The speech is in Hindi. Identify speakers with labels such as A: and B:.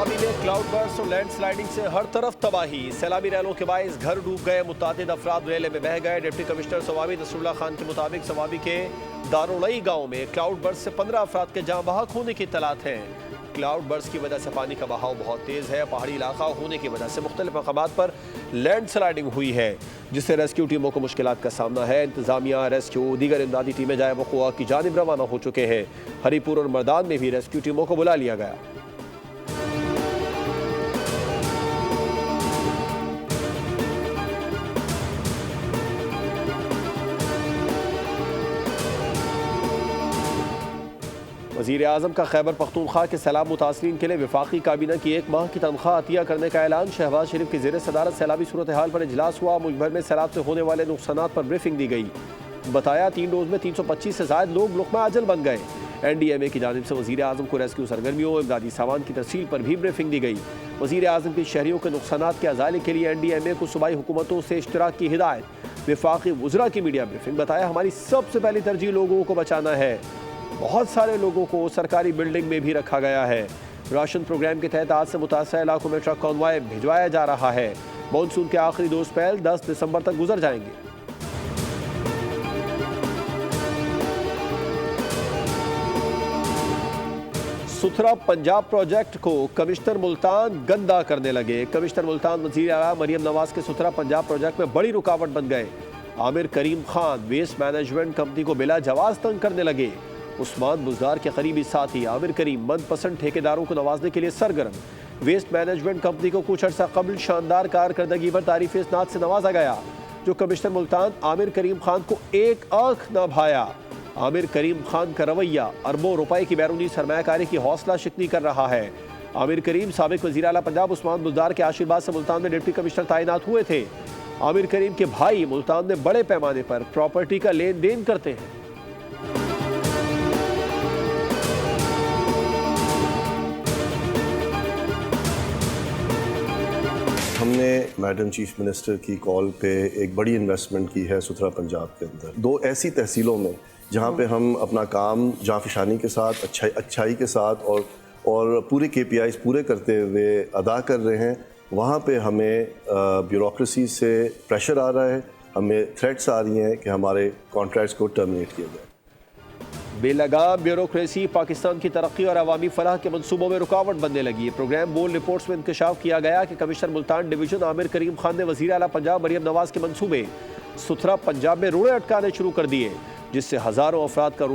A: सवाबी में क्लाउड बर्स्ट और लैंड स्लाइडिंग से हर तरफ तबाही। सैलाबी रैलों के बायस घर डूब गए, मुतादिद अफराद रेले में बह गए। डिप्टी कमिश्नर सवाबी नसरुल्लाह खान के मुताबिक सवाबी के दारुलई गांव में क्लाउड बर्स्ट से 15 अफराद के जाँ बहक होने की इत्तलात हैं। क्लाउड बर्स्ट की वजह से पानी का बहाव बहुत तेज़ है। पहाड़ी इलाका होने की वजह से मुख्तलिफ मकामात पर लैंड स्लाइडिंग हुई है, जिससे रेस्क्यू टीमों को मुश्किलात का सामना है। इंतजामिया, रेस्क्यू, दीगर इमदादी टीमें जाए वक़ुआ की जानिब रवाना हो चुके हैं। हरीपुर और मर्दान में भी रेस्क्यू टीमों को बुला लिया गया। वज़ीर आज़म का खैबर पख्तूनख्वा के सैलाब मुतासरीन के लिए वफाकी काबीना की 1 माह की तनख्वाह अतिया करने का ऐलान। शहबाज शरीफ की ज़ेर सदारत सैलाबी सूरत हाल पर इजलास हुआ। मुल्क भर में सैलाब से होने वाले नुकसानात पर ब्रीफिंग दी गई। बताया 3 रोज़ में 325 से ज़ायद लोग लुक़मा अजल बन गए। NDMA की जानिब से वज़ीर आज़म को रेस्क्यू सरगर्मियों, इमदादी सामान की तरसील पर भी ब्रीफिंग दी गई। वज़ीर आज़म की शहरियों के नुकसानात के अज़ाले के लिए NDMA को सूबाई हुकूमतों से इश्तराक की हिदायत। वफाकी वज़रा की मीडिया ब्रीफिंग। बताया हमारी सबसे पहली तरजीह लोगों को बचाना है। बहुत सारे लोगों को सरकारी बिल्डिंग में भी रखा गया है। राशन प्रोग्राम के तहत आज से मुतासर इलाकों में ट्रक कॉन्वॉय भिजवाया जा रहा है। मानसून के आखिरी 2 स्पेल 10 दिसंबर तक गुजर जाएंगे। सुथरा पंजाब प्रोजेक्ट को कमिश्नर मुल्तान गंदा करने लगे। कमिश्नर मुल्तान वज़ीर आला मरियम नवाज के सुथरा पंजाब प्रोजेक्ट में बड़ी रुकावट बन गए। आमिर करीम खान वेस्ट मैनेजमेंट कंपनी को बिला जवाज तंग करने लगे। उस्मान बुज़दार के करीबी साथी आमिर करीम मनपसंद ठेकेदारों को नवाजने के लिए सरगर्म। वेस्ट मैनेजमेंट कंपनी को कुछ अर्सा कबल शानदार कारकर्दगी पर तारीफ इस्नाद से नवाजा गया, जो कमिश्नर मुल्तान आमिर करीम खान को एक आंख न भाया। आमिर करीम खान का रवैया अरबों रुपए की बैरूनी सरमायाकारी की हौसला शिकनी कर रहा है। आमिर करीम साबिक वज़ीर आला पंजाब उस्मान बुज़दार के आशीर्वाद से मुल्तान में डिप्टी कमिश्नर तैनात हुए थे। आमिर करीम के भाई मुल्तान में बड़े पैमाने पर प्रॉपर्टी का लेन देन करते हैं।
B: हमने मैडम चीफ मिनिस्टर की कॉल पे एक बड़ी इन्वेस्टमेंट की है सुथरा पंजाब के अंदर। 2 ऐसी तहसीलों में जहाँ पे हम अपना काम जाफिशानी के साथ, अच्छाई के साथ और पूरे KPIs पूरे करते हुए अदा कर रहे हैं। वहाँ पे हमें ब्यूरोक्रेसी से प्रेशर आ रहा है, हमें थ्रेट्स आ रही हैं कि हमारे कॉन्ट्रैक्ट्स को टर्मिनेट किया जाए।
A: बेलगाम ब्यूरोक्रेसी पाकिस्तान की तरक्की और अवामी फलाह के मनसूबों में रुकावट बनने लगी। प्रोग्राम बोर्ड रिपोर्ट्स में इंकशाफ किया गया कि कमिश्नर मुल्तान डिवीजन आमिर करीम खान ने वज़ीर आला पंजाब मरियम नवाज के मनसूबे सुथरा पंजाब में रोड़े अटकाने शुरू कर दिए, जिससे हज़ारों अफराद का